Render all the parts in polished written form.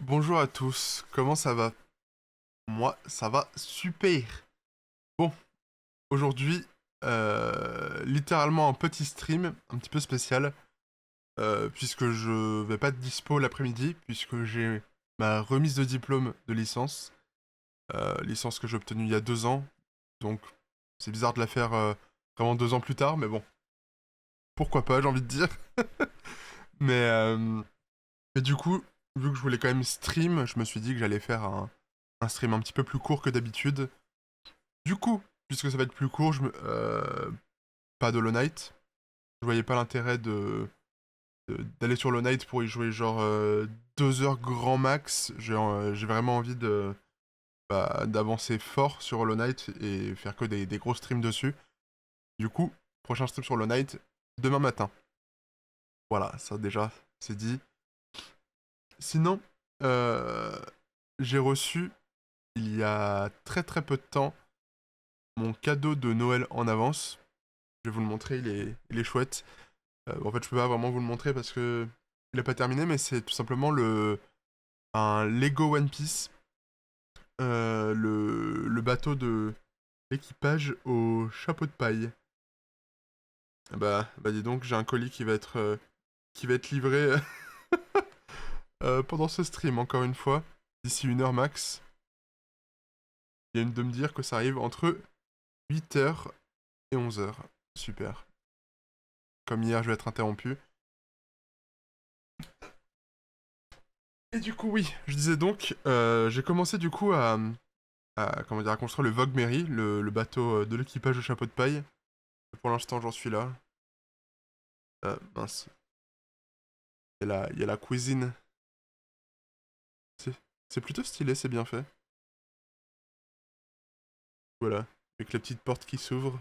Bonjour à tous, comment ça va? Moi, ça va super. Bon, aujourd'hui, littéralement un petit stream, un petit peu spécial, puisque je vais pas être dispo l'après-midi, puisque j'ai ma remise de diplôme de licence, licence que j'ai obtenue il y a 2 ans, donc c'est bizarre de la faire vraiment 2 ans plus tard, mais bon, pourquoi pas, j'ai envie de dire. Mais, euh, mais du coup, vu que je voulais quand même stream, je me suis dit que j'allais faire un stream un petit peu plus court que d'habitude. Du coup, puisque ça va être plus court, pas de Hollow Knight. Je voyais pas l'intérêt d'aller sur Hollow Knight pour y jouer genre 2 heures grand max. J'ai vraiment envie d'avancer fort sur Hollow Knight et faire que des gros streams dessus. Du coup, prochain stream sur Hollow Knight, demain matin. Voilà, ça déjà, c'est dit. Sinon, euh, j'ai reçu, il y a très très peu de temps, mon cadeau de Noël en avance. Je vais vous le montrer, il est chouette. En fait, je peux pas vraiment vous le montrer parce que il a pas terminé, mais c'est tout simplement un Lego One Piece, le bateau de l'équipage au chapeau de paille. Bah dis donc, j'ai un colis qui va être livré pendant ce stream, encore une fois, d'ici 1 heure max. Il vient de me dire que ça arrive entre 8 heures et 11 heures. Super. Comme hier, je vais être interrompu. Et du coup, oui, je disais donc, j'ai commencé du coup comment dire, à construire le Vogue Mary, le bateau de l'équipage au chapeau de paille. Pour l'instant, j'en suis là. Mince, il y a la cuisine. C'est c'est plutôt stylé, c'est bien fait. Voilà, avec les petites portes qui s'ouvrent.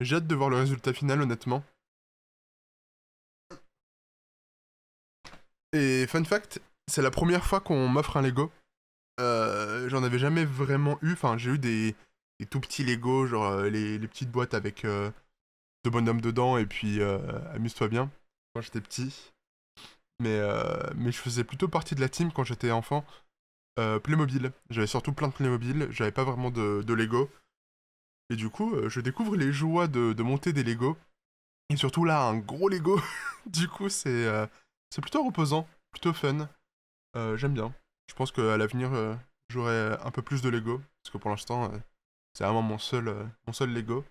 J'ai hâte de voir le résultat final, honnêtement. Et fun fact, c'est la première fois qu'on m'offre un Lego. J'en avais jamais vraiment eu. Enfin, j'ai eu des tout petits Lego, genre les petites boîtes avec deux bonhommes dedans, et puis amuse-toi bien, quand j'étais petit. Mais je faisais plutôt partie de la team quand j'étais enfant. Playmobil. J'avais surtout plein de Playmobil, j'avais pas vraiment de Lego. Et du coup, je découvre les joies de monter des Lego. Et surtout là, un gros Lego. Du coup, c'est plutôt reposant, plutôt fun. J'aime bien. Je pense qu'à l'avenir, j'aurai un peu plus de Lego. Parce que pour l'instant, c'est vraiment mon seul Lego.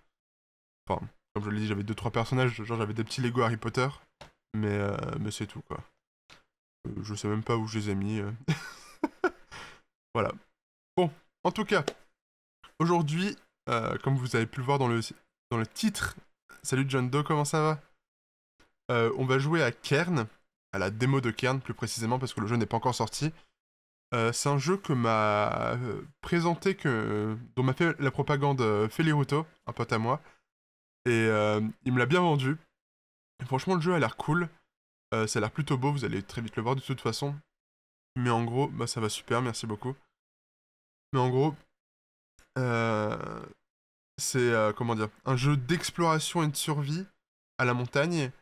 Enfin, comme je l'ai dit, j'avais deux trois personnages. Genre, j'avais des petits Lego Harry Potter. Mais c'est tout, quoi. Je sais même pas où je les ai mis. Voilà. Bon, en tout cas, aujourd'hui, comme vous avez pu le voir dans le titre, salut John Doe, comment ça va? On va jouer à Kern, à la démo de Kern plus précisément, parce que le jeu n'est pas encore sorti. C'est un jeu que m'a présenté, dont m'a fait la propagande Feliruto, un pote à moi, et il me l'a bien vendu. Et franchement, le jeu a l'air cool, ça a l'air plutôt beau, vous allez très vite le voir de toute façon. Mais en gros, bah ça va super, merci beaucoup. Mais en gros, euh, c'est comment dire, un jeu d'exploration et de survie à la montagne.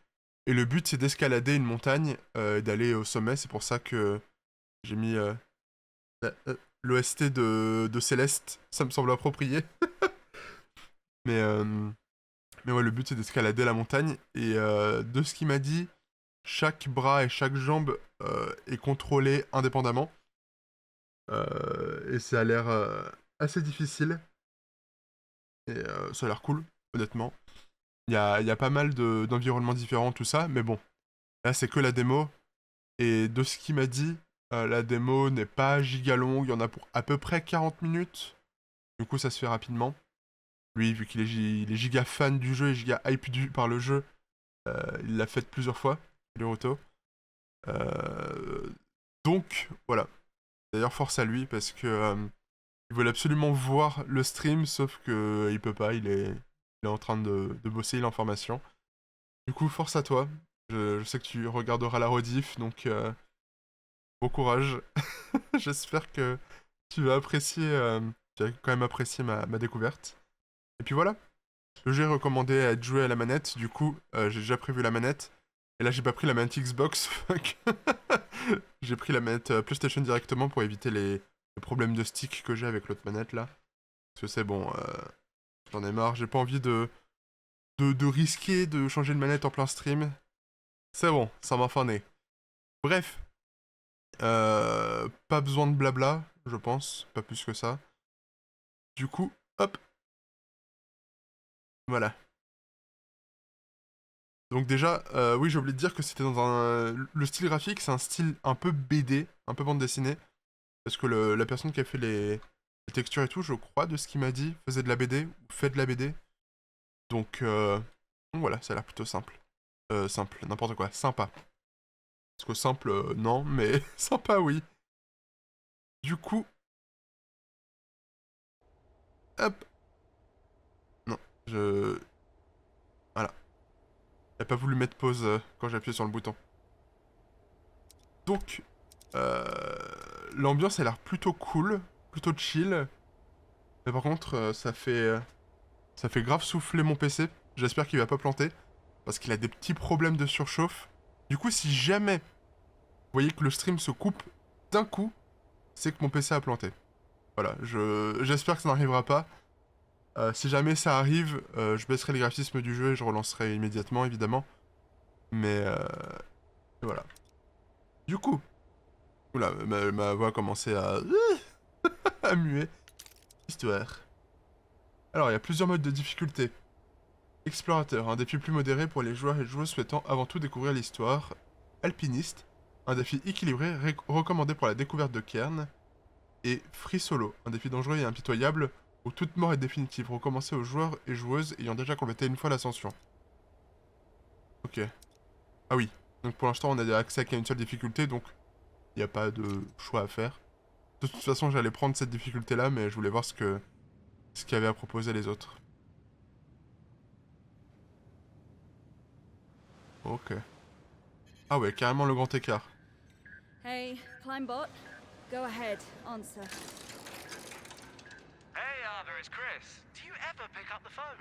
Et le but c'est d'escalader une montagne et d'aller au sommet. C'est pour ça que j'ai mis l'OST de Céleste. Ça me semble approprié. Mais, euh, mais ouais, le but c'est d'escalader la montagne. Et de ce qu'il m'a dit, chaque bras et chaque jambe est contrôlé indépendamment. Et ça a l'air assez difficile. Et ça a l'air cool, honnêtement. Il y a pas mal d'environnements différents, tout ça, mais bon, là c'est que la démo, et de ce qu'il m'a dit, la démo n'est pas giga longue, il y en a pour à peu près 40 minutes, du coup ça se fait rapidement. Lui, vu il est giga fan du jeu et giga hype par le jeu, il l'a fait plusieurs fois, le auto. Euh, donc, voilà. D'ailleurs, force à lui, parce que il veut absolument voir le stream, sauf que il peut pas, il est en train de bosser, il est en formation. Du coup, force à toi. Je sais que tu regarderas la rediff, donc bon courage. J'espère que tu vas apprécier, tu vas quand même apprécier ma découverte. Et puis voilà, le jeu est recommandé à être joué à la manette, du coup, j'ai déjà prévu la manette. Et là, j'ai pas pris la manette Xbox, fuck. J'ai pris la manette PlayStation directement pour éviter les problèmes de stick que j'ai avec l'autre manette là. Parce que c'est bon, j'en ai marre, j'ai pas envie de risquer de changer de manette en plein stream. C'est bon, ça m'a fané. Bref, pas besoin de blabla, je pense, pas plus que ça. Du coup, hop, voilà. Donc déjà, oui, j'ai oublié de dire que c'était dans un... Le style graphique, c'est un style un peu BD, un peu bande dessinée. Parce que la personne qui a fait les textures et tout, je crois, de ce qu'il m'a dit, faisait de la BD, ou fait de la BD. Donc voilà, ça a l'air plutôt simple. Simple, n'importe quoi, sympa. Parce que simple, non, mais sympa, oui. Du coup, hop. Non, je... Voilà. Il a pas voulu mettre pause quand j'ai appuyé sur le bouton. Donc, euh, l'ambiance a l'air plutôt cool, plutôt chill. Mais par contre, ça fait grave souffler mon PC. J'espère qu'il va pas planter. Parce qu'il a des petits problèmes de surchauffe. Du coup, si jamais vous voyez que le stream se coupe d'un coup, c'est que mon PC a planté. Voilà, j'espère que ça n'arrivera pas. Si jamais ça arrive, je baisserai les graphismes du jeu et je relancerai immédiatement, évidemment. Mais voilà. Du coup, oula, ma voix a commencé à, à muer. Histoire. Alors, il y a plusieurs modes de difficulté. Explorateur, un défi plus modéré pour les joueurs et joueuses souhaitant avant tout découvrir l'histoire. Alpiniste, un défi équilibré recommandé pour la découverte de Cairn. Et Free Solo, un défi dangereux et impitoyable où toute mort est définitive, recommencé aux joueurs et joueuses ayant déjà complété une fois l'ascension. Ok. Ah oui, donc pour l'instant on a accès qu'à une seule difficulté, donc il n'y a pas de choix à faire. De toute façon j'allais prendre cette difficulté là, mais je voulais voir ce qu'il y avait à proposer les autres. Ok. Ah ouais, carrément le grand écart. Hey, Climbot. Go ahead, answer. Hey Arthur, it's Chris. Do you ever pick up the phone?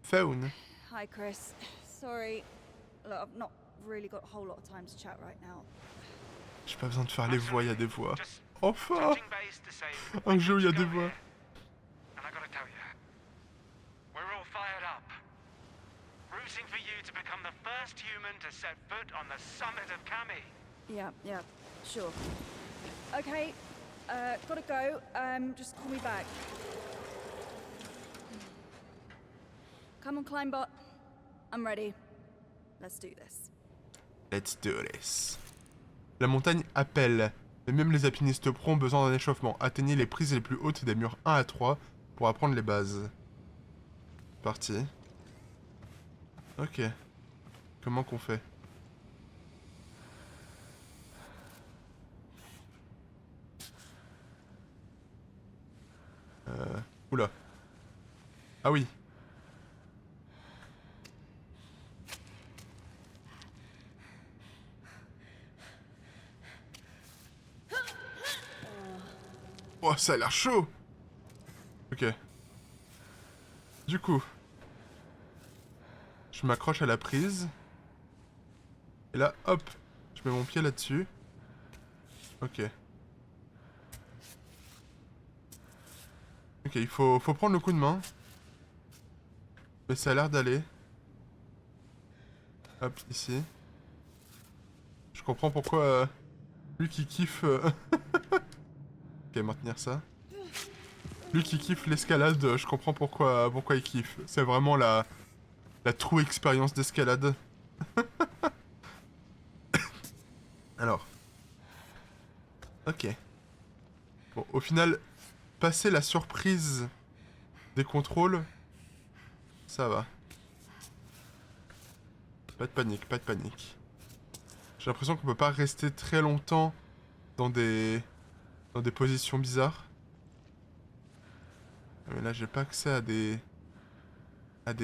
Faune. Hi, Chris. Sorry. Look, I've not really got a whole lot of time to chat right now. J'ai pas besoin de faire les voix, il y a des voix. Just Enfin, touching base to say un jeu où il y a to des go voix. here. And I gotta tell you, we're all fired up. Rooting for you to become the first human to set foot on the summit of Kami. Yeah, sure. Okay, gotta go. Just call me back. Come on, Climbot. I'm ready. Let's do this. Let's do this. La montagne appelle. Mais même les alpinistes pro ont besoin d'un échauffement. Atteignez les prises les plus hautes des murs 1 à 3 pour apprendre les bases. Parti. Ok. Comment qu'on fait? Oula. Ah oui. Oh, ça a l'air chaud. Ok. Du coup, je m'accroche à la prise. Et là, hop, je mets mon pied là-dessus. Ok. Ok, il faut prendre le coup de main. Mais ça a l'air d'aller. Hop, ici. Je comprends pourquoi lui qui kiffe... Ok, maintenir ça. Lui qui kiffe l'escalade, je comprends pourquoi il kiffe. C'est vraiment la true expérience d'escalade. Alors. Ok. Bon, au final, passer la surprise des contrôles, ça va. Pas de panique, pas de panique. J'ai l'impression qu'on peut pas rester très longtemps dans des positions bizarres. Mais là, j'ai pas accès à des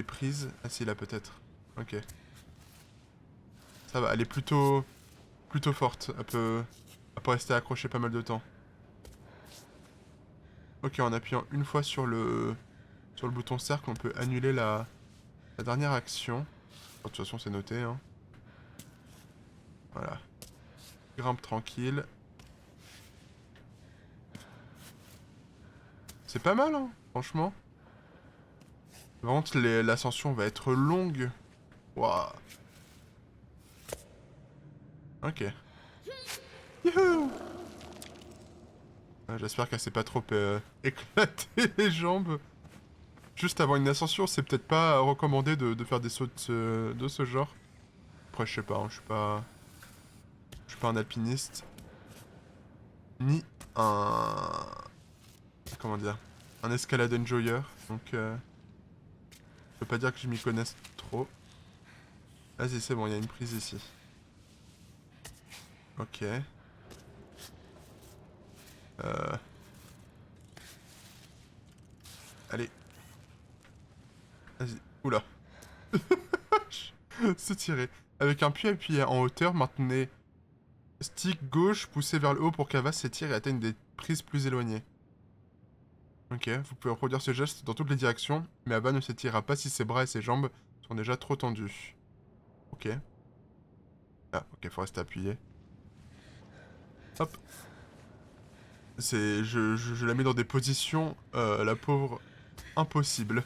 prises. Ah si, là peut-être. Ok. Ça va, elle est plutôt forte. Elle peut rester accrochée pas mal de temps. Ok, en appuyant une fois sur le bouton cercle, on peut annuler la dernière action. De toute façon, c'est noté, hein. Voilà. Grimpe tranquille. C'est pas mal, hein, franchement. Vraiment, l'ascension va être longue. Waouh. Ok. Youhou. J'espère qu'elle s'est pas trop éclatée les jambes. Juste avant une ascension, c'est peut-être pas recommandé de faire des sauts de ce genre. Après, je sais pas, hein, je suis pas un alpiniste. Ni un... Comment dire? Un escalade enjoyer. Donc, je peux pas dire que je m'y connaisse trop. Vas-y, c'est bon, il y a une prise ici. Ok. Allez. Vas-y. Oula. C'est tiré. Avec un pied appuyé en hauteur, maintenez stick gauche poussé vers le haut pour qu'Ava s'étire et atteigne des prises plus éloignées. Ok, vous pouvez reproduire ce geste dans toutes les directions, mais Ava ne s'étirera pas si ses bras et ses jambes sont déjà trop tendus. Ok. Ah, ok, faut rester appuyé. Hop. Je la mets dans des positions, la pauvre, impossible.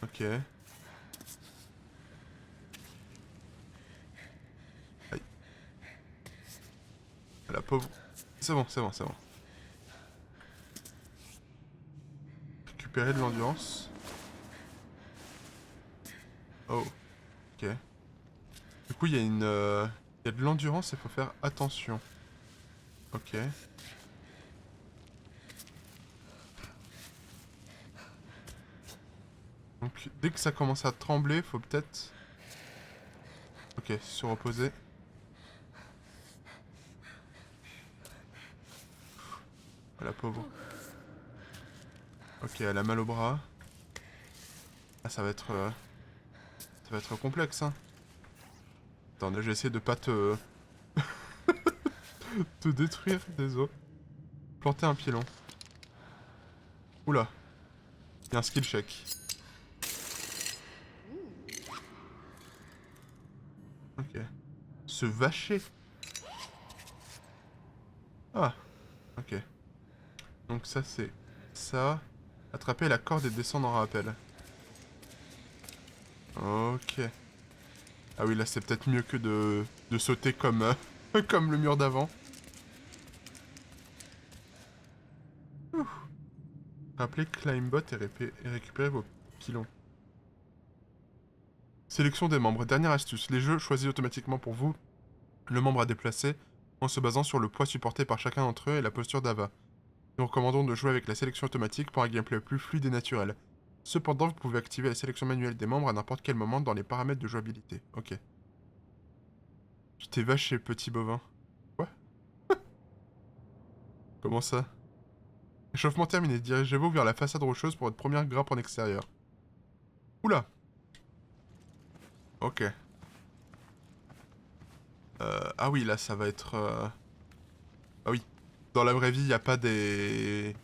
Ok. Aïe. La pauvre. C'est bon, c'est bon, c'est bon. Récupérer de l'endurance. Oh. Ok. Du coup, il y a une... Il y a de l'endurance et il faut faire attention. Ok. Donc, dès que ça commence à trembler, faut peut-être... Ok, se reposer. Oh, la pauvre. Ok, elle a mal au bras. Ah, ça va être... Ça va être complexe, hein. Attends, j'ai essayé de pas te... te détruire, désolé. Planter un pilon. Oula. Il y a un skill check. Ok. Se vacher. Ah. Ok. Donc ça, c'est... Ça. Attraper la corde et descendre en rappel. Ok. Ah oui, là, c'est peut-être mieux que de sauter comme, comme le mur d'avant. Rappelez Climbot et récupérez vos pilons. Sélection des membres. Dernière astuce. Les jeux choisissent automatiquement pour vous le membre à déplacer en se basant sur le poids supporté par chacun d'entre eux et la posture d'Ava. Nous recommandons de jouer avec la sélection automatique pour un gameplay plus fluide et naturel. Cependant, vous pouvez activer la sélection manuelle des membres à n'importe quel moment dans les paramètres de jouabilité. Ok. Tu t'es vaché, petit bovin. Quoi? Comment ça? Échauffement terminé. Dirigez-vous vers la façade rocheuse pour votre première grappe en extérieur. Oula! Ok. Ah oui, là, ça va être... Ah oui. Dans la vraie vie, il n'y a pas des...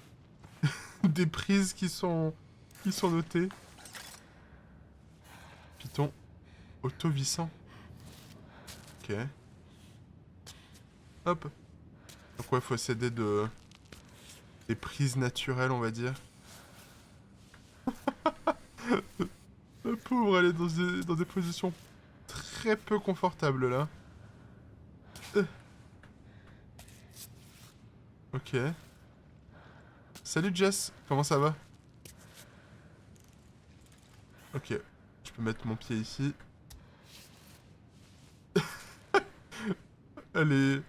des prises qui sont notées. Python auto-vissant. Ok. Hop. Donc ouais, faut s'aider de... des prises naturelles, on va dire. La pauvre, elle est dans des positions très peu confortables, là. Ok. Salut Jess, comment ça va? Ok. Je peux mettre mon pied ici. Elle est...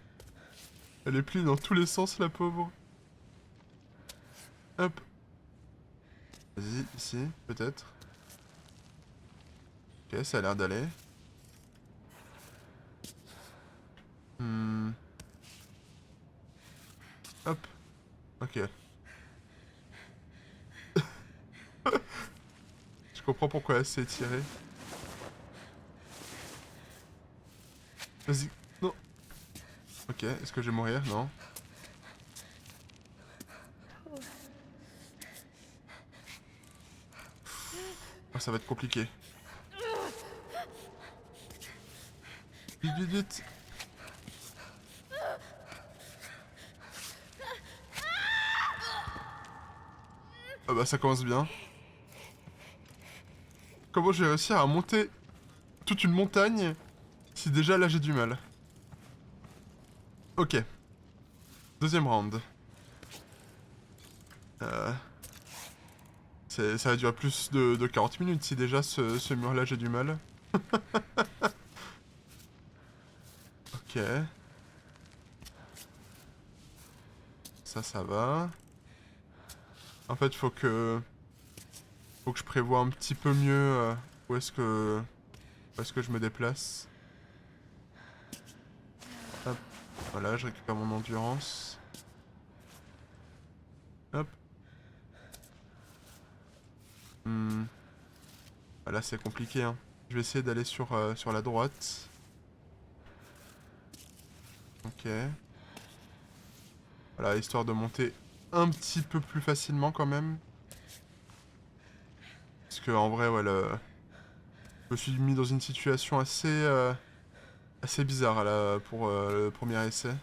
Elle est pliée dans tous les sens, la pauvre. Hop. Vas-y, ici, peut-être. Ok, ça a l'air d'aller. Hop. Ok. Je comprends pourquoi elle s'est étirée. Vas-y. Non. Ok, est-ce que je vais mourir? Non. Oh, ça va être compliqué. Vite, vite, vite. Ah bah ça commence bien. Comment j'ai réussi à monter toute une montagne si déjà là j'ai du mal. Ok. Deuxième round. Ça va durer plus de 40 minutes si déjà ce mur-là j'ai du mal. Ok. Ça va. En fait, faut que je prévoie un petit peu mieux où est-ce que je me déplace. Hop. Voilà, je récupère mon endurance. Hop. Voilà, c'est compliqué, hein. Je vais essayer d'aller sur la droite. Ok. Voilà, histoire de monter un petit peu plus facilement quand même. Parce que en vrai, ouais, je me suis mis dans une situation assez bizarre là, pour le premier essai.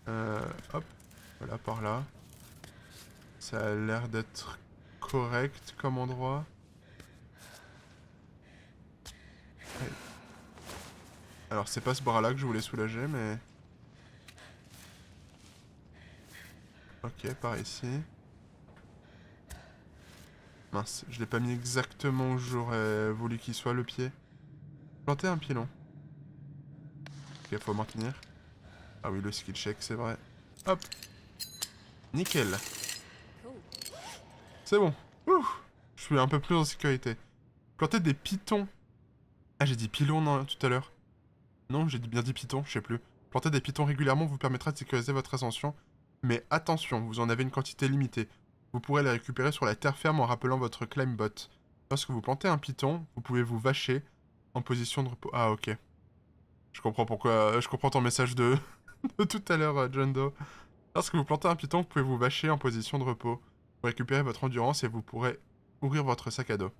Hop, voilà, par là. Ça a l'air d'être correct comme endroit. Ouais. Alors, c'est pas ce bras-là que je voulais soulager, mais... Ok, par ici. Mince, je l'ai pas mis exactement où j'aurais voulu qu'il soit, le pied. Planter un pilon. Ok, faut maintenir. Ah oui, le skill check, c'est vrai. Hop. Nickel. C'est bon. Ouh. Je suis un peu plus en sécurité. Planter des pitons. Ah, j'ai dit pilon non, tout à l'heure. Non, j'ai bien dit pitons, je sais plus. Planter des pitons régulièrement vous permettra de sécuriser votre ascension. Mais attention, vous en avez une quantité limitée. Vous pourrez les récupérer sur la terre ferme en rappelant votre climbot. Lorsque vous plantez un piton, vous pouvez vous vacher en position de repos. Ah, ok. Je comprends pourquoi... Je comprends ton message de, de tout à l'heure, John Doe. Lorsque vous plantez un piton, vous pouvez vous vacher en position de repos. Vous récupérez votre endurance et vous pourrez ouvrir votre sac à dos.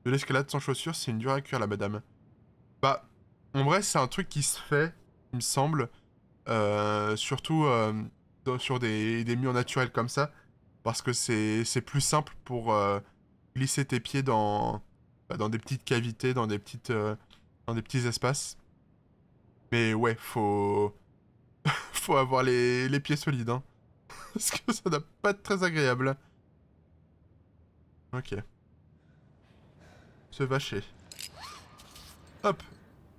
De l'escalade sans chaussures, c'est une dure à cuire, la madame. Bah, en vrai, c'est un truc qui se fait, il me semble. Surtout sur des murs naturels comme ça. Parce que c'est plus simple pour glisser tes pieds dans des petites cavités, dans des petits espaces. Mais ouais, faut avoir les pieds solides, hein. Parce que ça doit pas être très agréable. Ok. Se vacher. Hop.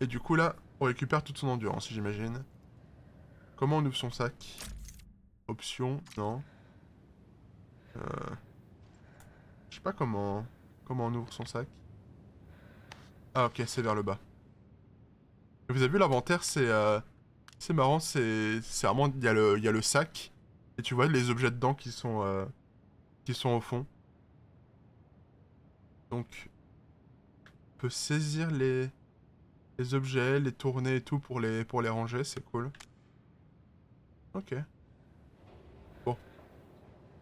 Et du coup là, on récupère toute son endurance, j'imagine. Comment on ouvre son sac? Option, non. Je sais pas comment on ouvre son sac. Ah ok, c'est vers le bas. Et vous avez vu l'inventaire, c'est marrant, c'est vraiment il y a le sac et tu vois les objets dedans qui sont au fond. Donc on peut saisir les objets, les tourner et tout pour les ranger, c'est cool. Ok. Bon,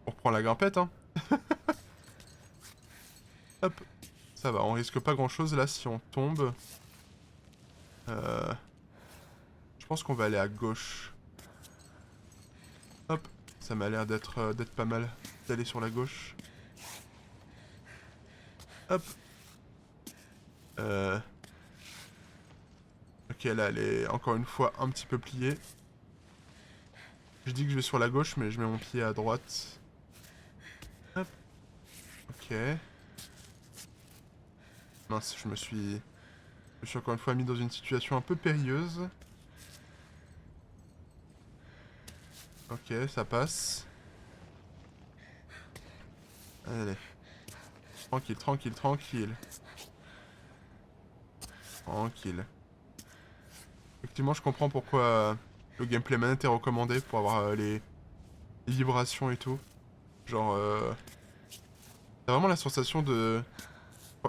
on reprend la grimpette, hein. Hop, ça va, on risque pas grand chose là si on tombe. Je pense qu'on va aller à gauche. Hop, ça m'a l'air d'être pas mal d'aller sur la gauche. Hop. Ok, là, elle est encore une fois un petit peu pliée. Je dis que je vais sur la gauche, mais je mets mon pied à droite. Hop. Ok. Mince, je me suis encore une fois mis dans une situation un peu périlleuse. Ok, ça passe. Allez. Tranquille, tranquille, tranquille. Tranquille. Effectivement, je comprends pourquoi le gameplay manette est recommandé pour avoir les vibrations et tout. Genre, t'as vraiment la sensation de...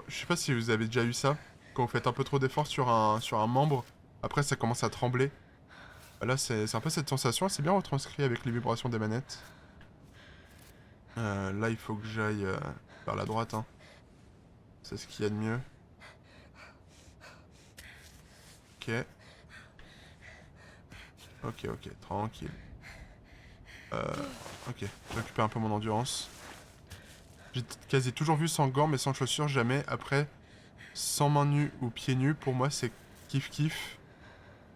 Je sais pas si vous avez déjà eu ça. Quand vous faites un peu trop d'efforts sur un membre, après ça commence à trembler. Bah là, c'est un peu cette sensation, c'est bien retranscrit avec les vibrations des manettes. Là, il faut que j'aille vers la droite, hein. C'est ce qu'il y a de mieux. Ok. Ok, tranquille. Ok, j'ai récupéré un peu mon endurance. J'ai quasi toujours vu sans gants mais sans chaussures, jamais. Après, sans mains nues ou pieds nus, pour moi c'est kiff kiff.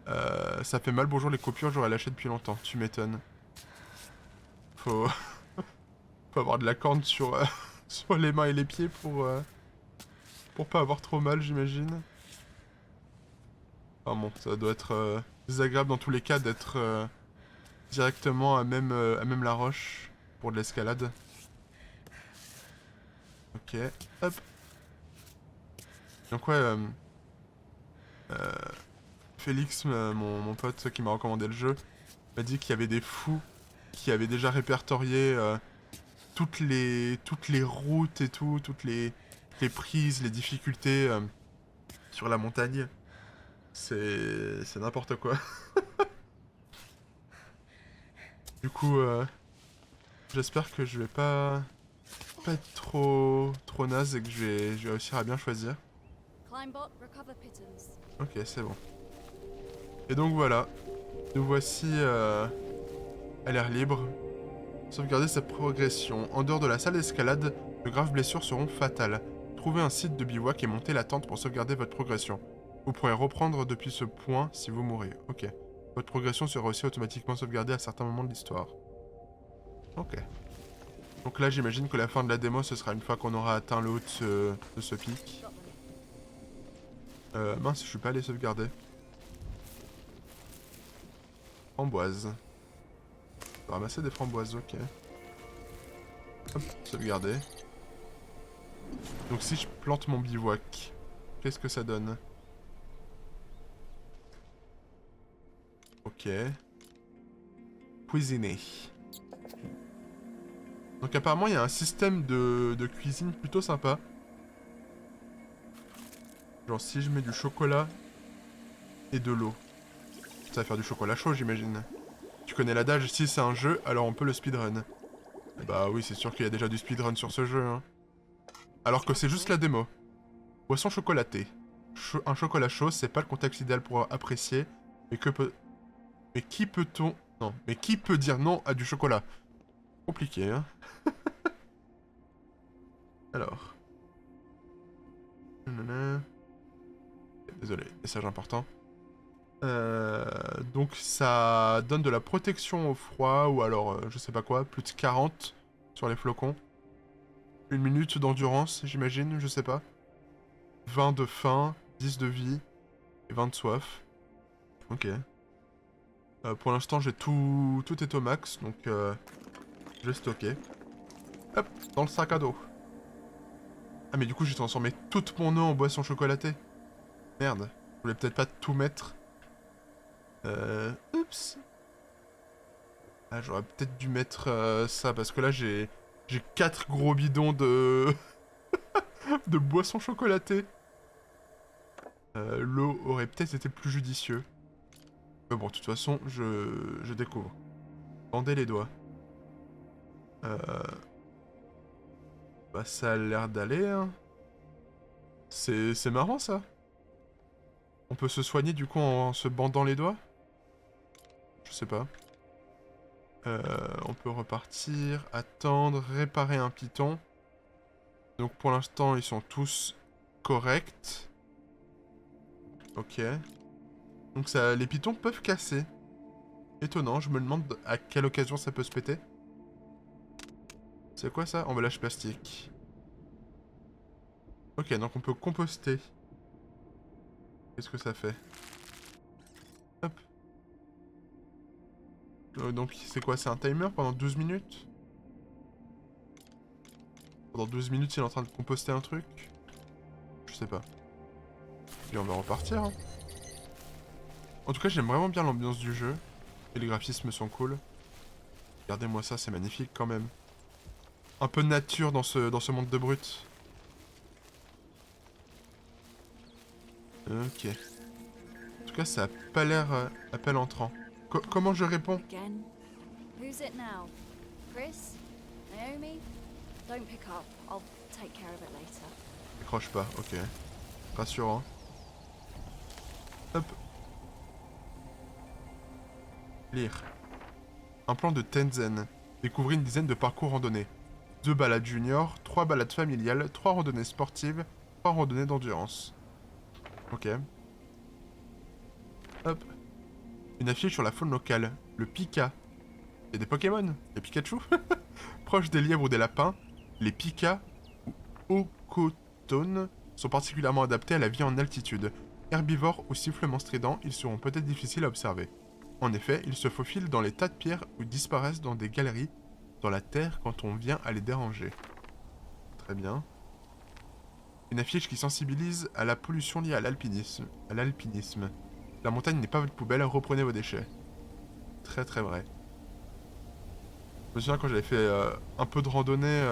Ça fait mal, bonjour les coupures, j'aurais lâché depuis longtemps, tu m'étonnes. Faut... Faut avoir de la corne sur, sur les mains et les pieds pour pas avoir trop mal, j'imagine. Enfin bon, ça doit être désagréable dans tous les cas d'être directement à même la roche pour de l'escalade. Ok, hop. Donc ouais, euh, Félix, mon pote qui m'a recommandé le jeu, m'a dit qu'il y avait des fous qui avaient déjà répertorié toutes les routes et tout, les prises, les difficultés sur la montagne. C'est n'importe quoi. Du coup, j'espère que je vais pas être trop naze et que je vais réussir à bien choisir. Climbot, recover pittance. Ok, c'est bon. Et donc voilà, nous voici à l'air libre. Sauvegarder sa progression. En dehors de la salle d'escalade, de graves blessures seront fatales. Trouvez un site de bivouac et montez la tente pour sauvegarder votre progression. Vous pourrez reprendre depuis ce point si vous mourrez. Ok. Votre progression sera aussi automatiquement sauvegardée à certains moments de l'histoire. Ok. Donc là, j'imagine que la fin de la démo, ce sera une fois qu'on aura atteint le haut de ce pic. Mince, je suis pas allé sauvegarder. Framboise. Je vais ramasser des framboises, ok. Hop, sauvegarder. Donc si je plante mon bivouac, qu'est-ce que ça donne? Ok. Cuisiner. Donc apparemment il y a un système de cuisine plutôt sympa. Genre si je mets du chocolat et de l'eau. Ça va faire du chocolat chaud j'imagine. Tu connais l'adage, si c'est un jeu, alors on peut le speedrun. Eh bah oui, c'est sûr qu'il y a déjà du speedrun sur ce jeu. Hein. Alors que c'est juste la démo. Boisson chocolatée. Un chocolat chaud, c'est pas le contexte idéal pour apprécier. Mais qui peut-on... Non, mais qui peut dire non à du chocolat? Compliqué, hein. Alors. Nanana. Désolé, message important. Donc ça donne de la protection au froid, ou alors je sais pas quoi, plus de 40 sur les flocons. 1 minute d'endurance, j'imagine, je sais pas. 20 de faim, 10 de vie, et 20 de soif. Ok. Pour l'instant, j'ai tout est au max, donc je vais stocker. Hop, dans le sac à dos. Ah mais du coup, j'ai transformé toute mon eau en boisson chocolatée. Merde, je voulais peut-être pas tout mettre. Oups. Ah, j'aurais peut-être dû mettre ça, parce que là, j'ai 4 gros bidons de... de boisson chocolatée. L'eau aurait peut-être été plus judicieux. Mais bon, de toute façon, je découvre. Bandez les doigts. Bah, ça a l'air d'aller, hein. C'est marrant, ça. On peut se soigner, du coup, en se bandant les doigts? Je sais pas. On peut repartir, attendre, réparer un piton. Donc, pour l'instant, ils sont tous corrects. Ok. Donc, ça, les pitons peuvent casser. Étonnant, je me demande à quelle occasion ça peut se péter. C'est quoi ça? Emballage plastique. Ok, donc on peut composter. Qu'est-ce que ça fait? Hop. Donc c'est quoi? C'est un timer pendant 12 minutes? Pendant 12 minutes il est en train de composter un truc? Je sais pas. Et on va repartir. Hein. En tout cas j'aime vraiment bien l'ambiance du jeu. Et les graphismes sont cool. Regardez-moi ça, c'est magnifique quand même. Un peu de nature dans ce monde de brut. Ok. En tout cas, ça a pas l'air appel entrant. Comment je réponds? Again. Who's it now? Chris? Naomi? Don't pick up. I'll take care of it later. Décroche pas, ok. Rassurant. Hop. Lire. Un plan de Tenzen. Découvrir une dizaine de parcours randonnés. 2 balades juniors, 3 balades familiales, 3 randonnées sportives, 3 randonnées d'endurance. Ok. Hop. Une affiche sur la faune locale. Le Pika. Il y a des Pokémon. Les Pikachu. Proches des lièvres ou des lapins, les Pika ou Okotones sont particulièrement adaptés à la vie en altitude. Herbivores ou sifflements stridents, ils seront peut-être difficiles à observer. En effet, ils se faufilent dans les tas de pierres ou disparaissent dans des galeries dans la terre quand on vient à les déranger. Très bien. Une affiche qui sensibilise à la pollution liée à l'alpinisme. La montagne n'est pas votre poubelle, reprenez vos déchets. Très très vrai. Je me souviens quand j'avais fait un peu de randonnée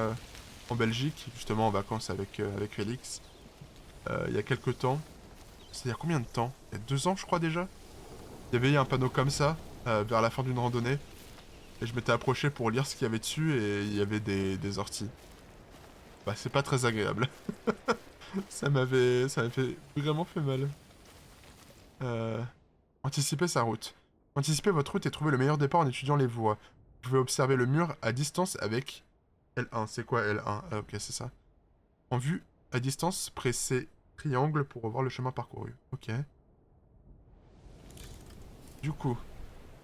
en Belgique, justement en vacances avec Félix, il y a quelques temps. C'est il y a combien de temps? Il y a 2 ans je crois déjà. Il y avait un panneau comme ça, vers la fin d'une randonnée. Et je m'étais approché pour lire ce qu'il y avait dessus et il y avait des orties. Bah c'est pas très agréable. ça m'avait vraiment fait mal. Anticiper sa route. Anticipez votre route et trouvez le meilleur départ en étudiant les voies. Vous pouvez observer le mur à distance avec L1. C'est quoi L1? Ah, ok, c'est ça. En vue, à distance, pressez triangle pour revoir le chemin parcouru. Ok. Du coup,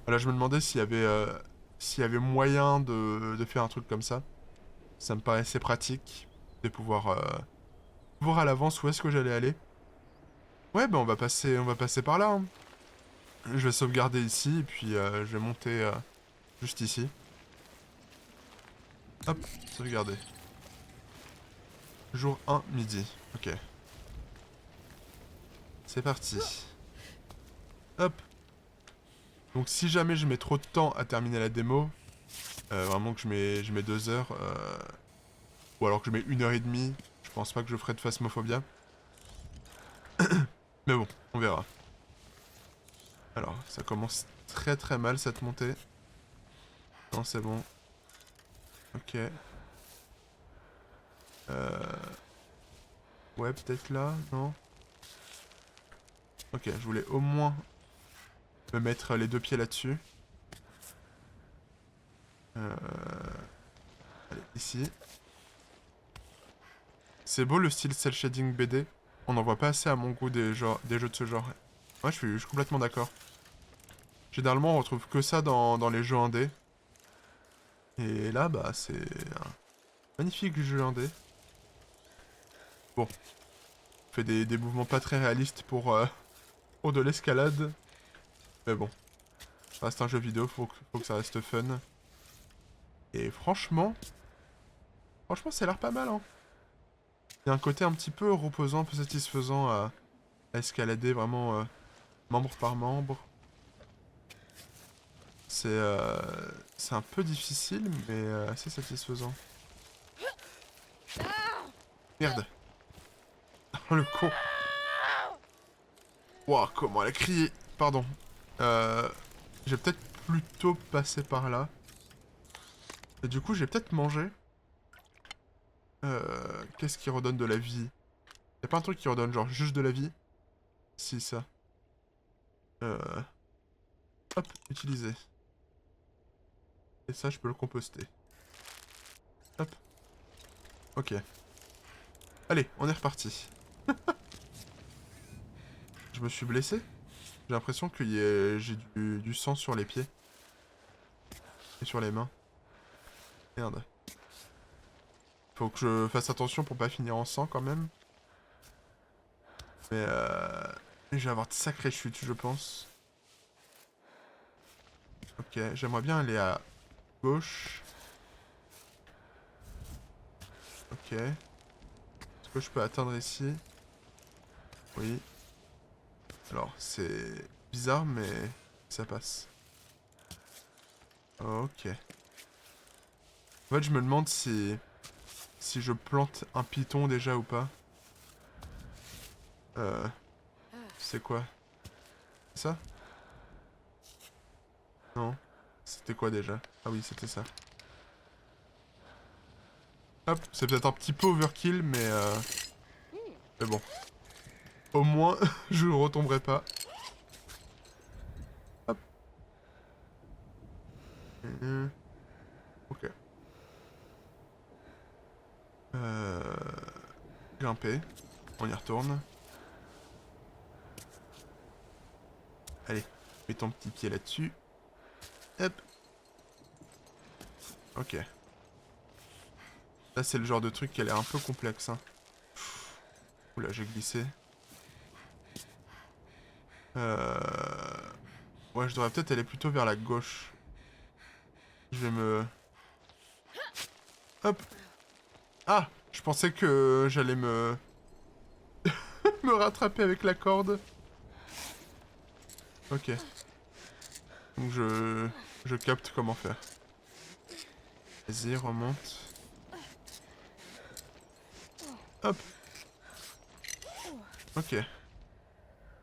voilà, je me demandais s'il y avait moyen de faire un truc comme ça. Ça me paraissait pratique de pouvoir voir à l'avance où est-ce que j'allais aller. Ouais, ben on va passer par là. Hein. Je vais sauvegarder ici et puis je vais monter juste ici. Hop, sauvegarder. Jour 1, midi. Ok. C'est parti. Hop. Donc si jamais je mets trop de temps à terminer la démo, vraiment que je mets 2 heures, ou alors que je mets 1h30, je pense pas que je ferai de Phasmophobia. Mais bon, on verra. Alors, ça commence très très mal cette montée. Non, c'est bon. Ok. Ouais, peut-être là, non? Ok, je voulais au moins me mettre les 2 pieds là-dessus. Allez, ici. C'est beau le style cel shading BD. On n'en voit pas assez à mon goût des jeux de ce genre. Ouais, je suis complètement d'accord. Généralement, on retrouve que ça dans les jeux indés. Et là, bah, c'est un magnifique jeu indé. Bon. On fait des mouvements pas très réalistes pour de l'escalade. Mais bon. Ça reste un jeu vidéo, faut que ça reste fun. Et franchement, ça a l'air pas mal, hein. Il y a un côté un petit peu reposant, un peu satisfaisant à escalader vraiment membre par membre. C'est un peu difficile, mais assez satisfaisant. Merde. Oh le con. Ouah, comment elle a crié. Pardon. Je vais peut-être plutôt passer par là. Et du coup, j'ai peut-être mangé. Qu'est-ce qui redonne de la vie? Y'a pas un truc qui redonne genre juste de la vie? Si, ça. Hop, utiliser. Et ça, je peux le composter. Hop. Ok. Allez, on est reparti. Je me suis blessé? J'ai l'impression que j'ai du sang sur les pieds. Et sur les mains. Merde. Faut que je fasse attention pour pas finir en sang quand même. Mais je vais avoir de sacrées chutes, je pense. Ok, j'aimerais bien aller à gauche. Ok. Est-ce que je peux atteindre ici? Oui. Alors, c'est bizarre, mais ça passe. Ok. En fait, je me demande si je plante un python déjà ou pas. C'est quoi? Ça? Non. C'était quoi déjà? Ah oui, c'était ça. Hop, c'est peut-être un petit peu overkill, mais bon. Au moins, je ne retomberai pas. Hop. Ok. Grimper. On y retourne. Allez, mets ton petit pied là-dessus. Hop. Ok. Là, c'est le genre de truc qui a l'air un peu complexe. Hein. Oula, j'ai glissé. Ouais, je devrais peut-être aller plutôt vers la gauche. Je vais me... Hop. Ah, je pensais que j'allais me... me rattraper avec la corde. Ok. Donc je capte comment faire. Vas-y, remonte. Hop. Ok.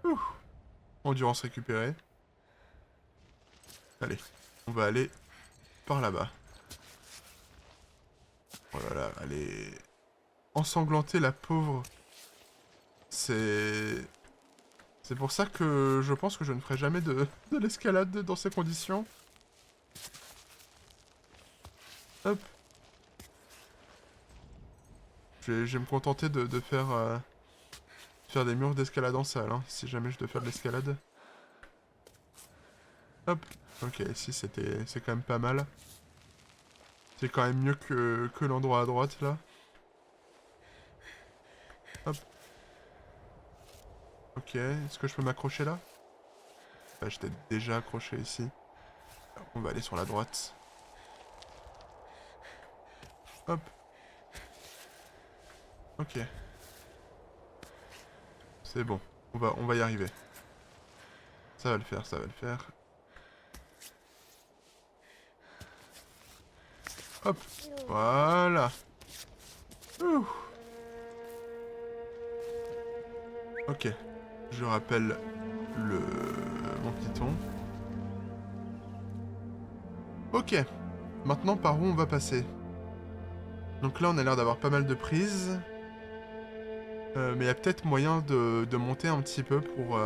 Ouh. Endurance récupérée. Allez. On va aller par là-bas. Oh là là, allez. Ensanglanter la pauvre. C'est... C'est pour ça que je pense que je ne ferai jamais de l'escalade dans ces conditions. Hop. Je vais me contenter de faire, faire des murs d'escalade en salle, hein, si jamais je dois faire de l'escalade. Hop. Ok, ici c'est quand même pas mal. C'est quand même mieux que l'endroit à droite, là. Hop. Ok, est-ce que je peux m'accrocher là? Bah, j'étais déjà accroché ici. On va aller sur la droite. Hop. Ok. C'est bon. On va y arriver. Ça va le faire, ça va le faire. Hop. Voilà. Ouh. Ok. Je rappelle mon piton. Ok. Maintenant, par où on va passer? Donc là, on a l'air d'avoir pas mal de prises. Mais il y a peut-être moyen de monter un petit peu pour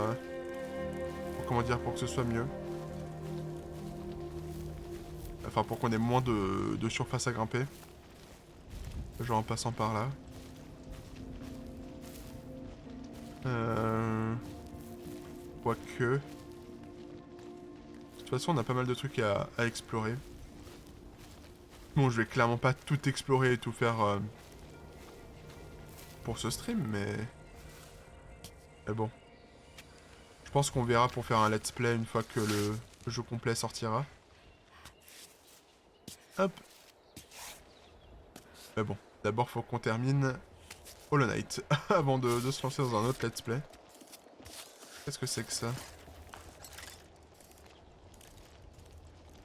comment dire, pour que ce soit mieux. Enfin, pour qu'on ait moins de surface à grimper. Genre en passant par là. Quoique... De toute façon, on a pas mal de trucs à explorer. Bon, je vais clairement pas tout explorer et tout faire pour ce stream, mais bon. Je pense qu'on verra pour faire un let's play une fois que le jeu complet sortira. Hop. Mais bon, d'abord faut qu'on termine Hollow Knight avant de se lancer dans un autre let's play. Qu'est-ce que c'est que ça?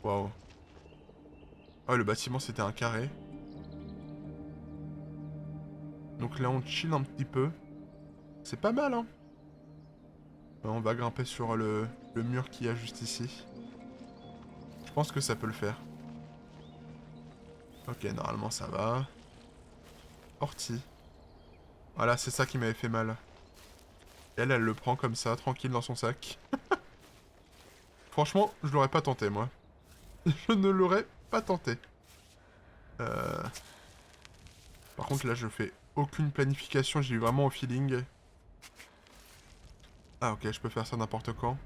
Waouh. Ah, le bâtiment c'était un carré. Donc là on chill un petit peu. C'est pas mal, hein. On va grimper sur le mur qu'il y a juste ici. Je pense que ça peut le faire. Ok, normalement ça va. Ortie. Voilà, c'est ça qui m'avait fait mal. Elle le prend comme ça, tranquille dans son sac. Franchement, je l'aurais pas tenté, moi. Je ne l'aurais pas tenté. Euh... Par contre, là, je fais aucune planification, j'y vais vraiment au feeling. Ah, ok, je peux faire ça n'importe quand.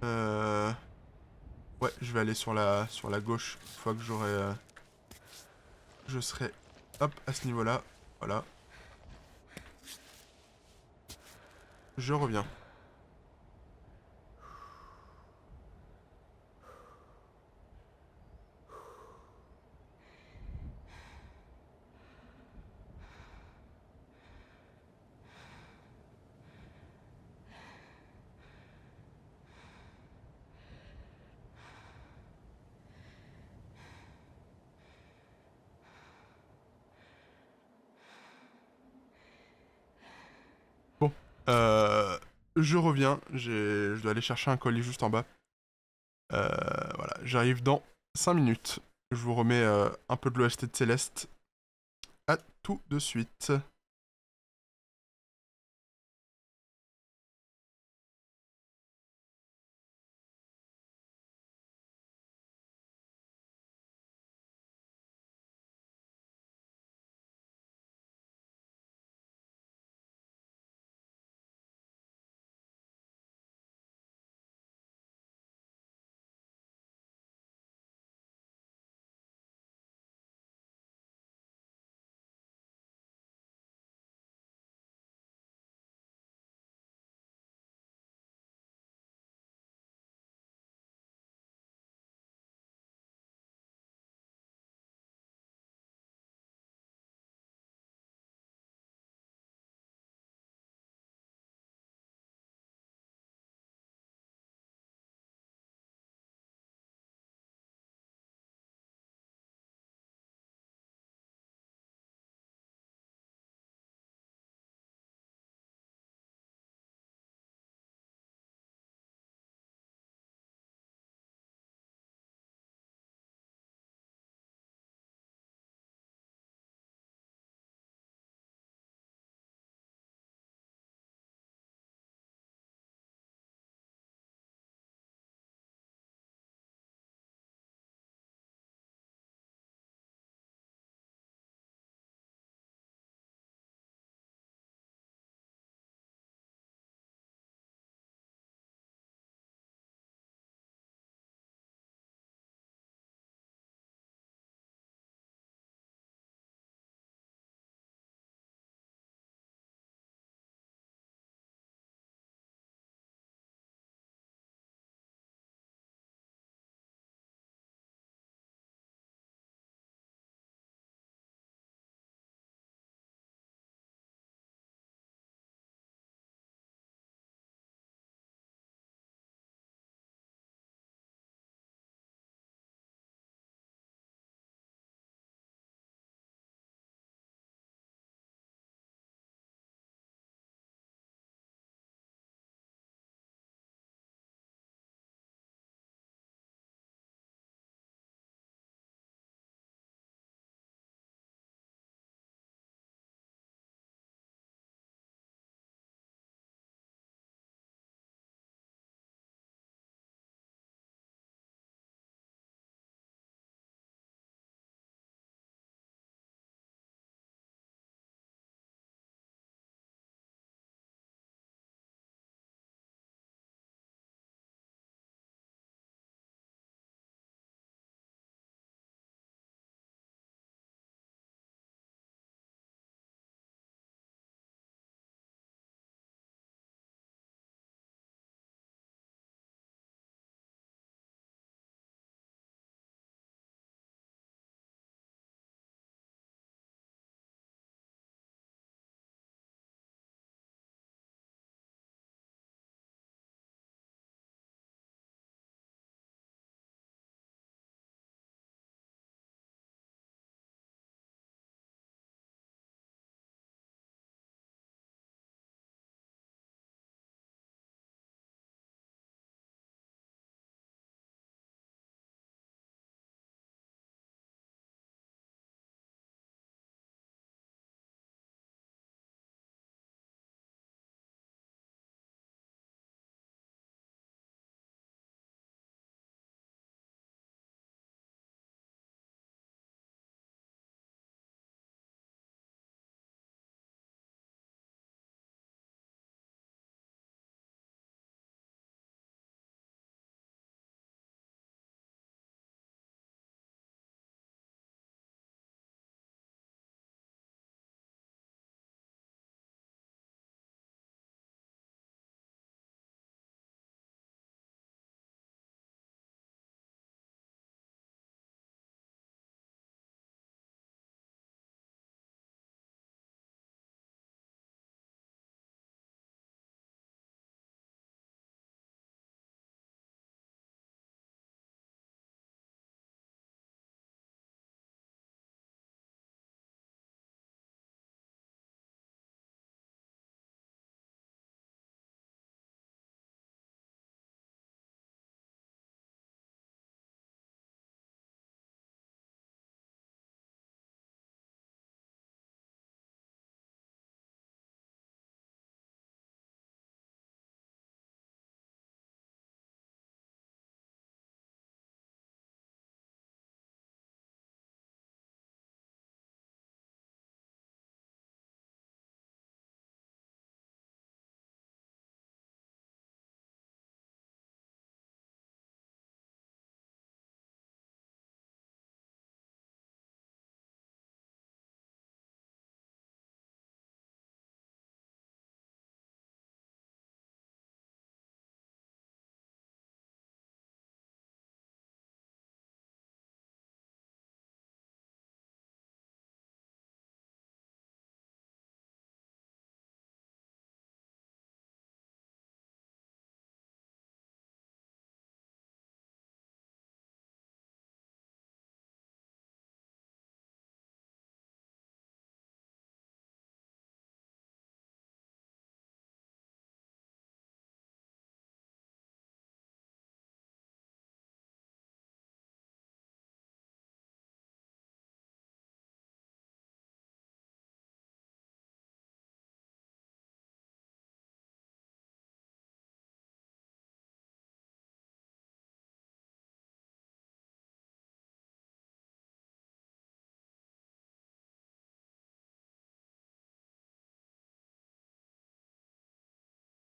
Ouais, je vais aller sur la gauche, une fois que j'aurai... Je serai, hop, à ce niveau-là. Voilà. Je reviens. Bon. Je reviens. Je dois aller chercher un colis juste en bas. Voilà, j'arrive dans 5 minutes. Je vous remets un peu de l'OST de Céleste. À tout de suite.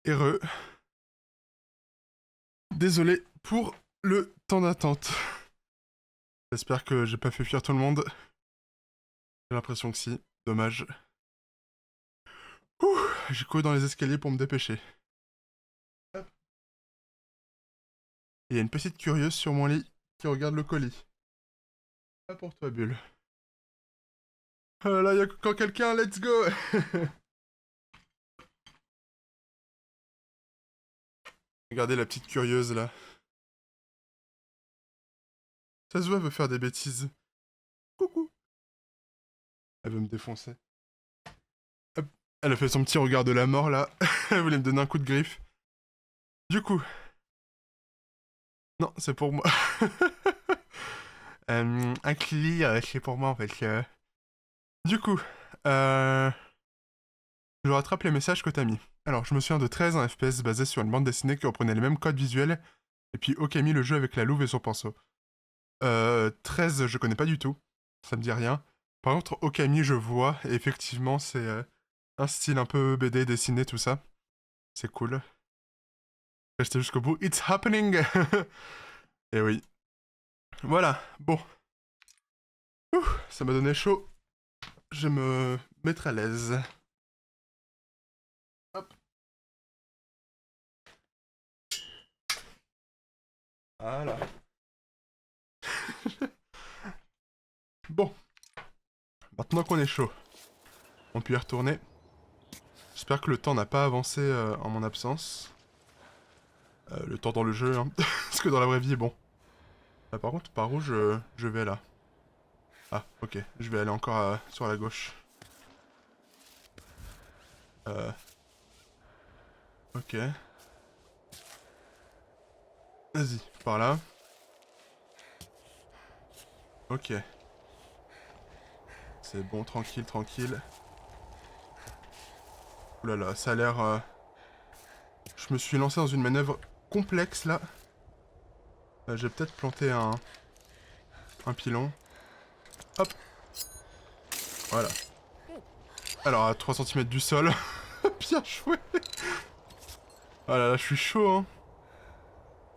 heureux. Désolé pour le temps d'attente. J'espère que j'ai pas fait fuir tout le monde. J'ai l'impression que si. Dommage. Ouh, j'ai couru dans les escaliers pour me dépêcher. Hop. Il y a une petite curieuse sur mon lit qui regarde le colis. Pas pour toi, Bulle. Oh là là, il y a quand quelqu'un, let's go. Regardez la petite curieuse là. Ça se voit, elle veut faire des bêtises. Coucou. Elle veut me défoncer. Hop. Elle a fait son petit regard de la mort là. Elle voulait me donner un coup de griffe. Du coup. Non, c'est pour moi. Un cli, c'est pour moi en fait. Du coup, je rattrape les messages que t'as mis. Alors, je me souviens de 13, un FPS basé sur une bande dessinée qui reprenait les mêmes codes visuels, et puis Okami, le jeu avec la louve et son pinceau. 13, je connais pas du tout, ça me dit rien. Par contre, Okami, je vois, et effectivement, c'est un style un peu BD dessiné, tout ça. C'est cool. Restez jusqu'au bout. It's happening. Et oui. Voilà, bon. Ouh, ça m'a donné chaud. Je vais me mettre à l'aise. Hop. Voilà. Bon. Maintenant qu'on est chaud, on peut y retourner. J'espère que le temps n'a pas avancé en mon absence. Le temps dans le jeu, hein. Parce que dans la vraie vie, bon. Par contre, par où je vais là? Ah, ok. Je vais aller encore sur la gauche. Ok. Vas-y, par là. Ok. C'est bon, tranquille, tranquille. Ouh là là, ça a l'air... Je me suis lancé dans une manœuvre complexe, là. J'ai peut-être planté un pilon. Hop. Voilà. Alors, à 3 cm du sol. Bien joué. Oh là là, je suis chaud, hein.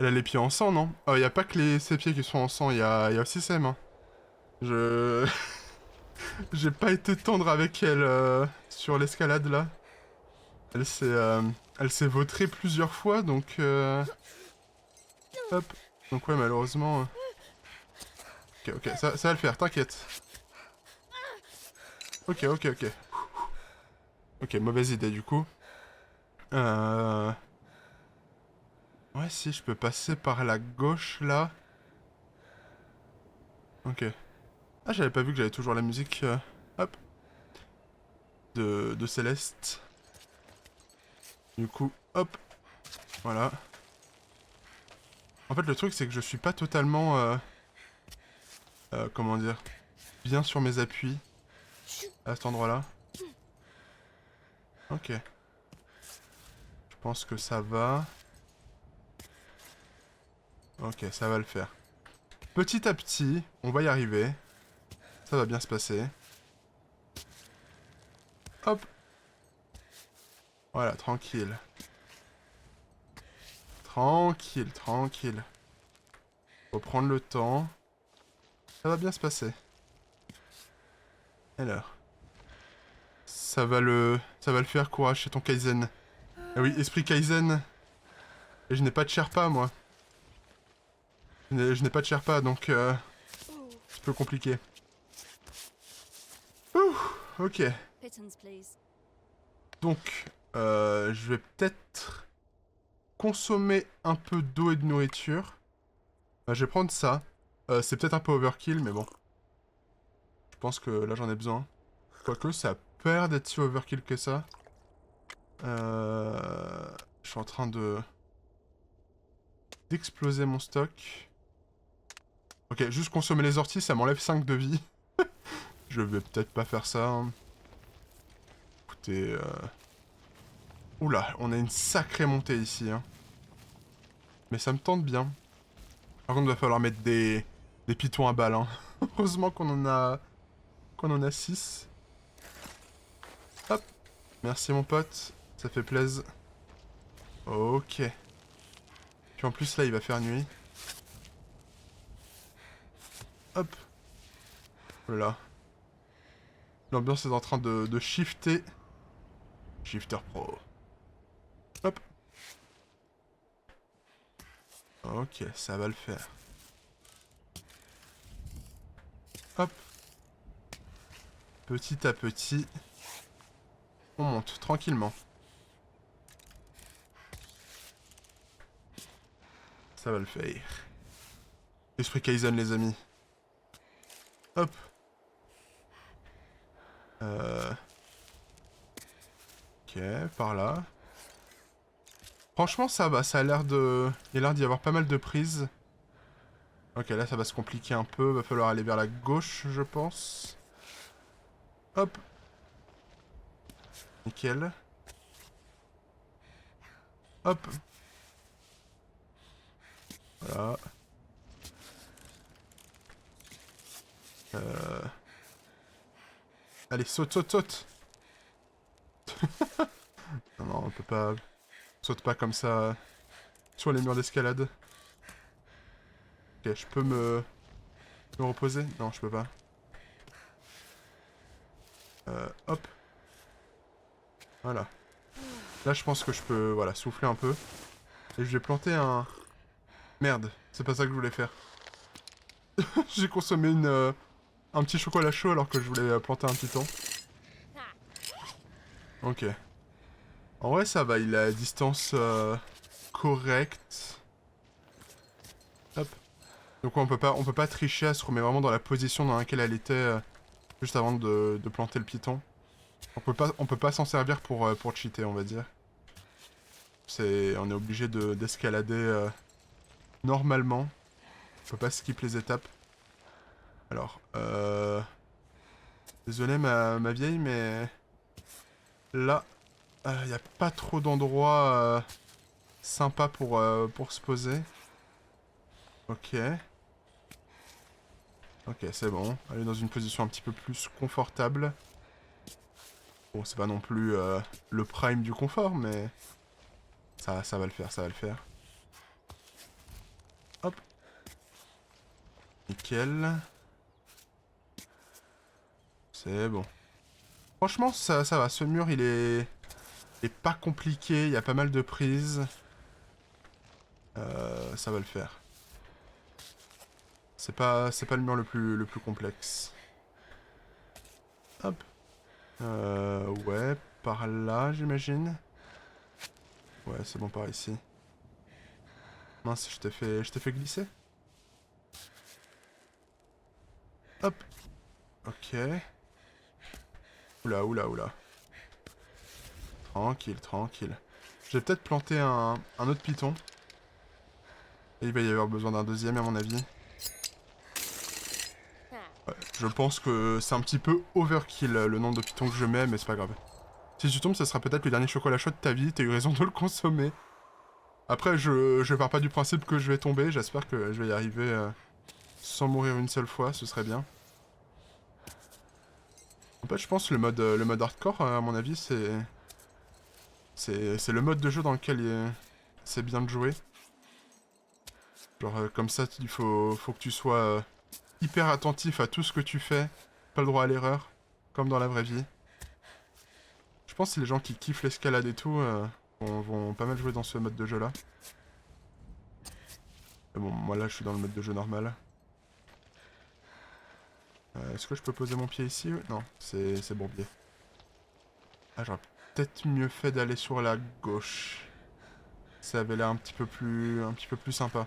Elle a les pieds en sang, non? Oh, y a pas que ses pieds qui sont en sang, y a aussi ses mains. J'ai pas été tendre avec elle sur l'escalade, là. Elle s'est vautrée plusieurs fois, donc... Hop. Donc ouais, malheureusement... Ok, ok, ça va le faire, t'inquiète. Ok, ok, ok. Ok, mauvaise idée, du coup. Ouais, si, je peux passer par la gauche, là. Ok. Ah, j'avais pas vu que j'avais toujours la musique... hop. De Céleste. Du coup, hop. Voilà. En fait, le truc, c'est que je suis pas totalement... comment dire... bien sur mes appuis. À cet endroit-là. Ok. Je pense que ça va. Ok, ça va le faire. Petit à petit, on va y arriver. Ça va bien se passer. Hop. Voilà, tranquille. Tranquille, tranquille. Faut prendre le temps. Ça va bien se passer. Alors. Ça va le faire, courage, c'est ton Kaizen. Ah oui, esprit Kaizen. Et je n'ai pas de Sherpa, moi. Je n'ai pas de Sherpa, donc... c'est un peu compliqué. Ouh, ok. Pittance, please. Donc, je vais peut-être consommer un peu d'eau et de nourriture. Je vais prendre ça. C'est peut-être un peu overkill, mais bon. Je pense que là, j'en ai besoin. Quoique, ça a peur d'être si overkill que ça. Je suis en train d'exploser mon stock. Ok, juste consommer les orties, ça m'enlève 5 de vie. Je vais peut-être pas faire ça. Hein. Écoutez... Oula, on a une sacrée montée ici. Hein. Mais ça me tente bien. Par contre, il va falloir mettre des pitons à balles. Hein. Heureusement qu'on en a 6. Hop. Merci mon pote, ça fait plaisir. Ok. Puis en plus là il va faire nuit. Hop. Voilà. L'ambiance est en train de shifter. Shifter Pro. Hop. Ok, ça va le faire. Hop. Petit à petit. On monte tranquillement. Ça va le faire. Esprit Kaizen les amis. Hop. Ok, par là. Franchement, ça va, ça a l'air de... Il y a l'air d'y avoir pas mal de prises. Ok, là, ça va se compliquer un peu. Va falloir aller vers la gauche, je pense. Hop. Nickel. Hop. Voilà. Allez, saute, saute, saute. Non, non, on peut pas... Saute pas comme ça sur les murs d'escalade. Ok, je peux me reposer? Non, je peux pas. Hop. Voilà. Là, je pense que je peux, voilà, souffler un peu. Et je vais planter un... Merde, c'est pas ça que je voulais faire. J'ai consommé un petit chocolat chaud alors que je voulais planter un piton. Ok. En vrai, ça va, il est à distance correcte. Hop. Donc on peut pas tricher, elle se remet vraiment dans la position dans laquelle elle était juste avant de planter le piton. On peut pas s'en servir pour cheater, on va dire. On est obligé d'escalader normalement. On peut pas skip les étapes. Alors, désolé ma vieille, mais... Là, il n'y a pas trop d'endroits sympas pour se poser. Ok. Ok, c'est bon. Aller dans une position un petit peu plus confortable. Bon, c'est pas non plus le prime du confort, mais... Ça va le faire, ça va le faire. Hop. Nickel. C'est bon. Franchement, ça va. Ce mur, il est pas compliqué. Il y a pas mal de prises. Ça va le faire. C'est pas le mur le plus complexe. Hop. Ouais, par là, j'imagine. Ouais, c'est bon par ici. Mince, je t'ai fait glisser. Hop. Ok. Oula, oula, oula. Tranquille, tranquille. Je vais peut-être planter un autre piton. Et il va y avoir besoin d'un deuxième à mon avis. Ouais, je pense que c'est un petit peu overkill le nombre de pitons que je mets, mais c'est pas grave. Si tu tombes, ce sera peut-être le dernier chocolat chaud de ta vie, t'as eu raison de le consommer. Après, je pars pas du principe que je vais tomber, j'espère que je vais y arriver sans mourir une seule fois, ce serait bien. En fait, je pense que le mode hardcore, à mon avis, c'est le mode de jeu dans lequel c'est bien de jouer. Genre, comme ça, faut que tu sois hyper attentif à tout ce que tu fais. Pas le droit à l'erreur, comme dans la vraie vie. Je pense que les gens qui kiffent l'escalade et tout vont pas mal jouer dans ce mode de jeu-là. Mais bon, moi là, je suis dans le mode de jeu normal. Est-ce que je peux poser mon pied ici? Non, c'est bon pied. Ah, j'aurais peut-être mieux fait d'aller sur la gauche. Ça avait l'air un petit peu plus sympa.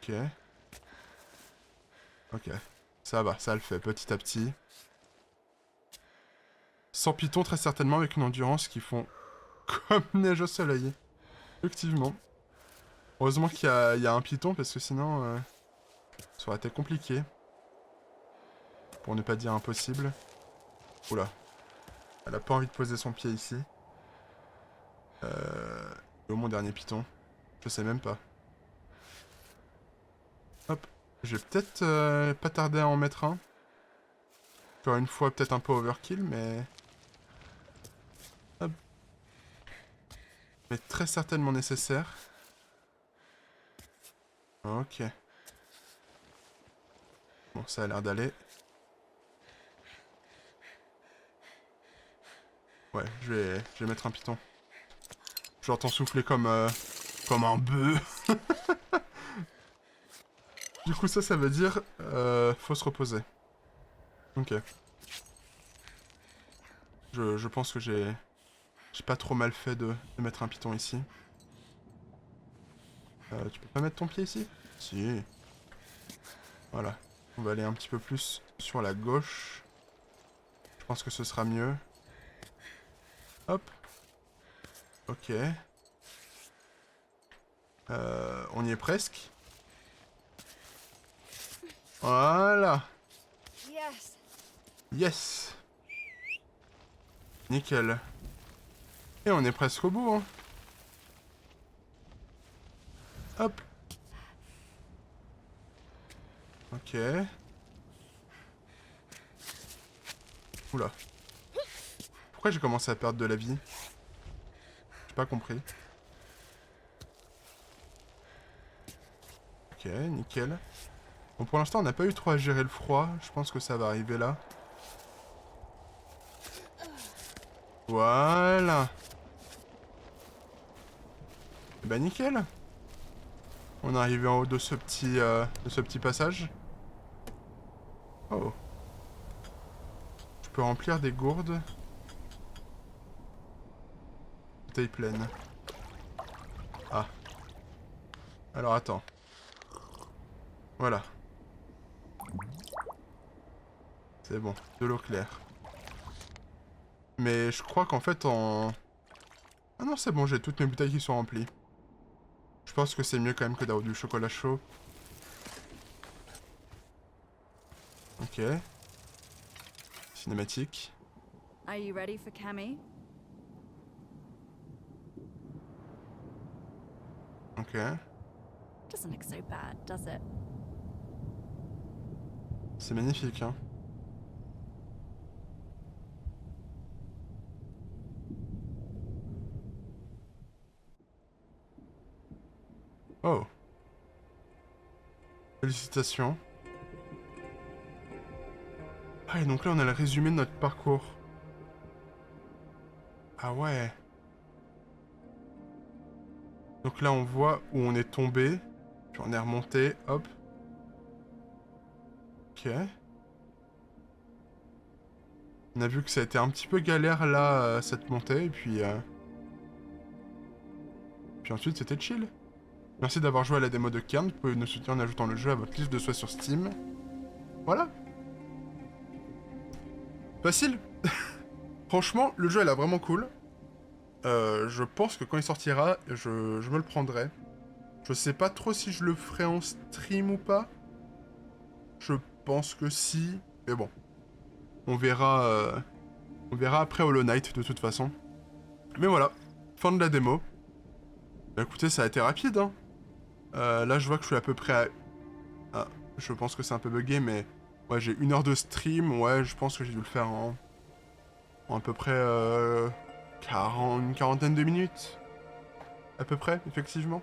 Ok. Ok. Ça va, ça le fait petit à petit. Sans piton, très certainement, avec une endurance qui font comme neige au soleil. Effectivement. Heureusement il y a un piton, parce que sinon, ça aurait été compliqué. Pour ne pas dire impossible. Oula. Elle a pas envie de poser son pied ici. Où est mon dernier piton? Je sais même pas. Hop. Je vais peut-être pas tarder à en mettre un. Encore une fois, peut-être un peu overkill, mais... mais très certainement nécessaire. Ok. Bon, ça a l'air d'aller. Ouais, je vais mettre un piton. J'entends souffler comme un bœuf. Du coup, ça veut dire faut se reposer. Ok. Je pense que j'ai pas trop mal fait de mettre un piton ici. Tu peux pas mettre ton pied ici? Si. Voilà. On va aller un petit peu plus sur la gauche. Je pense que ce sera mieux. Hop. Ok. On y est presque. Voilà. Yes. Yes. Nickel. Et on est presque au bout, hein. Hop. Ok. Oula. Pourquoi j'ai commencé à perdre de la vie? J'ai pas compris. Ok, nickel. Bon, pour l'instant, on n'a pas eu trop à gérer le froid. Je pense que ça va arriver là. Voilà. Et bah nickel. On est arrivé en haut de ce petit passage. Oh. Je peux remplir des gourdes. Bouteille pleine. Ah. Alors attends. Voilà. C'est bon. De l'eau claire. Mais je crois qu'en fait en... Ah non, c'est bon, j'ai toutes mes bouteilles qui sont remplies. Je pense que c'est mieux quand même que d'avoir du chocolat chaud. Ok. Cinématique. Are you ready for Cammy? Ok. Doesn't look so bad, does it? C'est magnifique, hein. Oh. Félicitations. Ah, et donc là, on a le résumé de notre parcours. Ah ouais. Donc là, on voit où on est tombé. Puis on est remonté, hop. Ok. On a vu que ça a été un petit peu galère là, cette montée, et puis... Puis ensuite, c'était chill. Merci d'avoir joué à la démo de Kern. Vous pouvez nous soutenir en ajoutant le jeu à votre liste de souhaits sur Steam. Voilà. Facile. Franchement, le jeu, elle a vraiment cool. Je pense que quand il sortira, je me le prendrai. Je sais pas trop si je le ferai en stream ou pas. Je pense que si. Mais bon. On verra après Hollow Knight, de toute façon. Mais voilà. Fin de la démo. Bah écoutez, ça a été rapide, hein. Là, je vois que je suis à peu près à... Ah, je pense que c'est un peu bugué, mais... Ouais, j'ai 1 heure de stream. Ouais, je pense que j'ai dû le faire en à peu près... une quarantaine de minutes. À peu près, effectivement.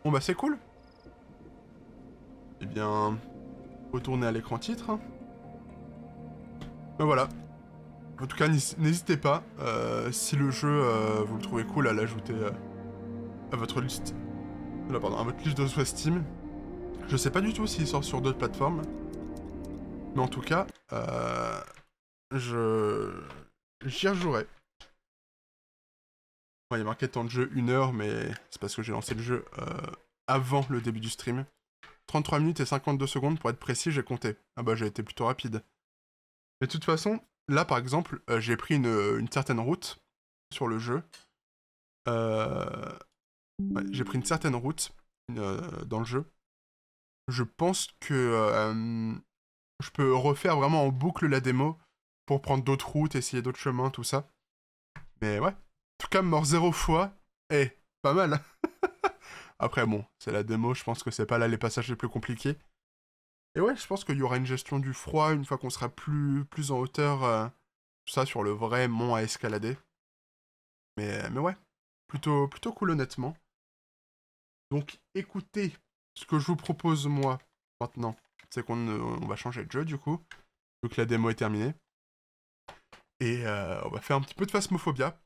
Bon, bah c'est cool. Eh bien... Retourner à l'écran titre. Ben voilà. En tout cas, n'hésitez pas, si le jeu, vous le trouvez cool, à l'ajouter à votre liste... Là, pardon, à votre liste de souhaits Steam. Je sais pas du tout s'il sort sur d'autres plateformes. Mais en tout cas, j'y rejouerai. Ouais, il y a marqué temps de jeu 1 heure, mais c'est parce que j'ai lancé le jeu avant le début du stream. 33 minutes et 52 secondes pour être précis, j'ai compté. Ah bah j'ai été plutôt rapide. Mais de toute façon, là par exemple, j'ai pris une certaine route sur le jeu. Ouais, j'ai pris une certaine route dans le jeu. Je pense que je peux refaire vraiment en boucle la démo pour prendre d'autres routes, essayer d'autres chemins, tout ça. Mais ouais. En tout cas, mort 0 fois. Eh, pas mal. Après, bon, c'est la démo, je pense que c'est pas là les passages les plus compliqués. Et ouais, je pense qu'il y aura une gestion du froid une fois qu'on sera plus en hauteur, tout ça sur le vrai mont à escalader. Mais ouais. Plutôt cool honnêtement. Donc écoutez, ce que je vous propose moi maintenant, c'est on va changer de jeu du coup, vu que la démo est terminée. Et on va faire un petit peu de Phasmophobia.